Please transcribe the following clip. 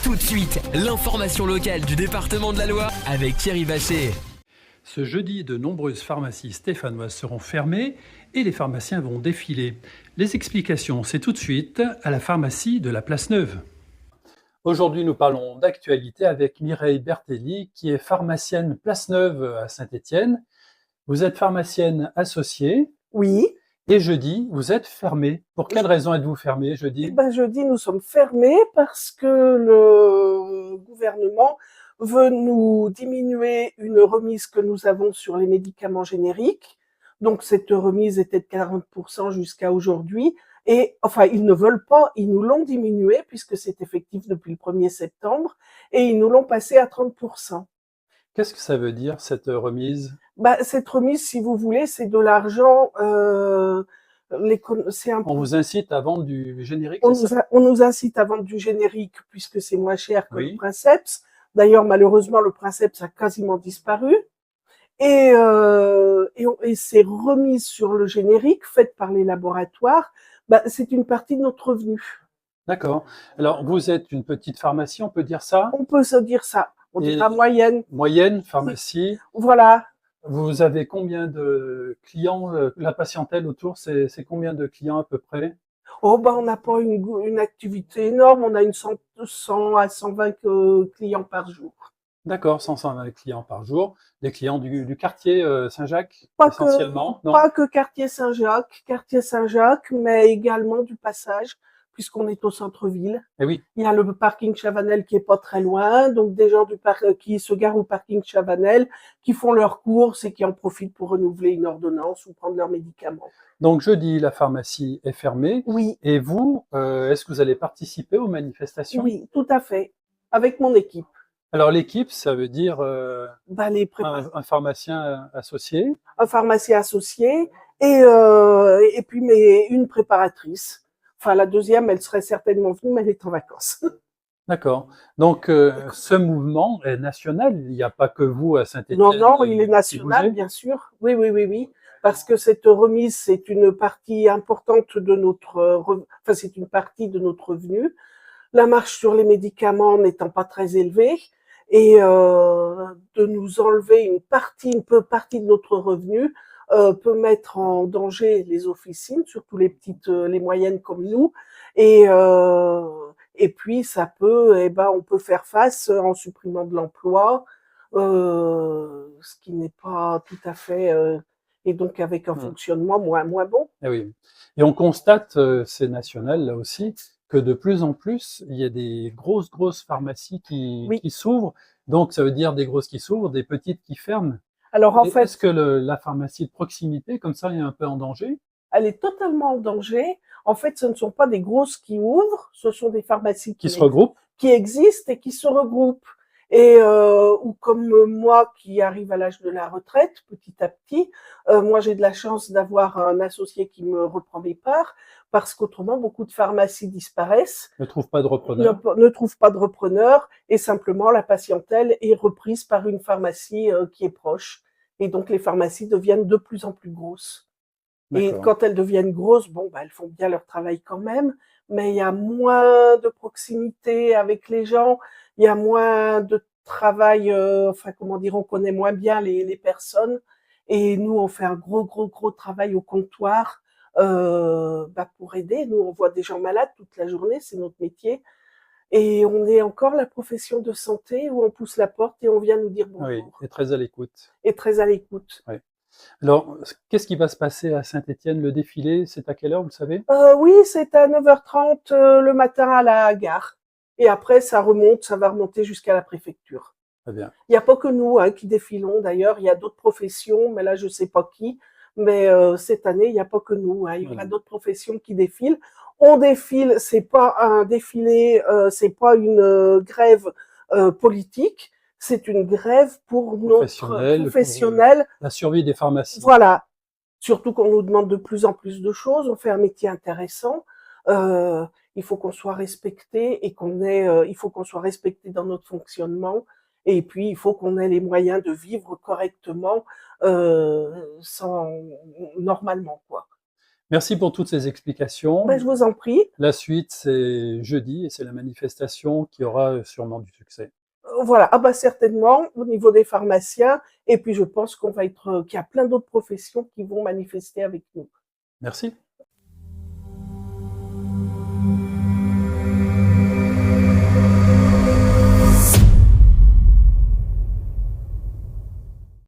Tout de suite, l'information locale du département de la Loire avec Thierry Bachet. Ce jeudi, de nombreuses pharmacies stéphanoises seront fermées et les pharmaciens vont défiler. Les explications, c'est tout de suite à la pharmacie de la Place Neuve. Aujourd'hui, nous parlons d'actualité avec Mireille Bertelli, qui est pharmacienne Place Neuve à Saint-Étienne. Vous êtes pharmacienne associée. Oui. Et jeudi, vous êtes fermée. Pour quelle raison êtes-vous fermée jeudi? Jeudi, nous sommes fermés parce que le gouvernement veut nous diminuer une remise que nous avons sur les médicaments génériques. Donc, cette remise était de 40% jusqu'à aujourd'hui. Et enfin, ils ne veulent pas, ils nous l'ont diminué puisque c'est effectif depuis le 1er septembre et ils nous l'ont passé à 30%. Qu'est-ce que ça veut dire, cette remise? Cette remise, si vous voulez, c'est de l'argent. On vous incite à vendre du générique, c'est ça? On nous incite à vendre du générique puisque c'est moins cher que Oui. le Princeps. D'ailleurs, malheureusement, le Princeps a quasiment disparu. Et ces remises sur le générique faites par les laboratoires, c'est une partie de notre revenu. D'accord. Alors, vous êtes une petite pharmacie, on peut dire ça? On peut se dire ça. On dira moyenne. Moyenne, pharmacie. Voilà. Vous avez combien de clients? La patientèle autour, c'est combien de clients à peu près? On n'a pas une activité énorme. On a 100 à 120 clients par jour. D'accord, 120 clients par jour. Des clients du quartier Saint-Jacques, essentiellement? Pas que quartier Saint-Jacques, mais également du passage, puisqu'on est au centre-ville. Eh oui. Il y a le parking Chavanel qui est pas très loin, donc des gens qui se garent au parking Chavanel, qui font leurs courses et qui en profitent pour renouveler une ordonnance ou prendre leurs médicaments. Donc jeudi, la pharmacie est fermée. Oui. Et vous, est-ce que vous allez participer aux manifestations? Oui, tout à fait, avec mon équipe. Alors l'équipe, ça veut dire un pharmacien associé. Un pharmacien associé et puis une préparatrice. Enfin, la deuxième, elle serait certainement venue, mais elle est en vacances. D'accord. Donc ce mouvement est national. Il n'y a pas que vous à Saint-Étienne. Non, il est national, bien sûr. Oui. Parce que cette remise, c'est une partie importante de c'est une partie de notre revenu. La marge sur les médicaments n'étant pas très élevée, et de nous enlever une partie de notre revenu peut mettre en danger les officines, surtout les moyennes comme nous, et puis ça peut, on peut faire face en supprimant de l'emploi, ce qui n'est pas tout à fait, et donc avec un fonctionnement moins bon. Eh oui. Et on constate, c'est national là aussi, que de plus en plus, il y a des grosses pharmacies qui s'ouvrent. Donc, ça veut dire des grosses qui s'ouvrent, des petites qui ferment. Alors, en fait. Est-ce que la pharmacie de proximité, comme ça, est un peu en danger? Elle est totalement en danger. En fait, ce ne sont pas des grosses qui ouvrent, ce sont des pharmacies qui se regroupent, qui existent et qui se regroupent. Et ou comme moi qui arrive à l'âge de la retraite, petit à petit, moi j'ai de la chance d'avoir un associé qui me reprend mes parts, parce qu'autrement beaucoup de pharmacies disparaissent. Ne trouvent pas de repreneur. Ne trouvent pas de repreneur, et simplement la patientèle est reprise par une pharmacie qui est proche. Et donc les pharmacies deviennent de plus en plus grosses. Et quand elles deviennent grosses, elles font bien leur travail quand même, mais il y a moins de proximité avec les gens, il y a moins de travail, on connaît moins bien les personnes, et nous on fait un gros travail au comptoir pour aider. Nous on voit des gens malades toute la journée, c'est notre métier, et on est encore la profession de santé où on pousse la porte et on vient nous dire bonjour. Oui, et très à l'écoute. Et très à l'écoute. Oui. Alors, qu'est-ce qui va se passer à Saint-Étienne? Le défilé, c'est à quelle heure, vous le savez? Oui, c'est à 9h30 le matin à la gare. Et après, ça va remonter jusqu'à la préfecture. Très bien. Il n'y a pas que nous qui défilons, d'ailleurs. Il y a d'autres professions, mais là, je sais pas qui. Mais cette année, il n'y a pas que nous. Il y aura d'autres professions qui défilent. On défile, c'est pas un défilé, c'est pas une grève politique. C'est une grève pour notre professionnel. La survie des pharmacies. Voilà. Surtout qu'on nous demande de plus en plus de choses. On fait un métier intéressant. Il faut qu'on soit respecté et il faut qu'on soit respecté dans notre fonctionnement. Et puis, il faut qu'on ait les moyens de vivre correctement, normalement, quoi. Merci pour toutes ces explications. Ben, je vous en prie. La suite, c'est jeudi et c'est la manifestation qui aura sûrement du succès. Voilà, ah bah certainement au niveau des pharmaciens. Et puis je pense qu'il y a plein d'autres professions qui vont manifester avec nous. Merci.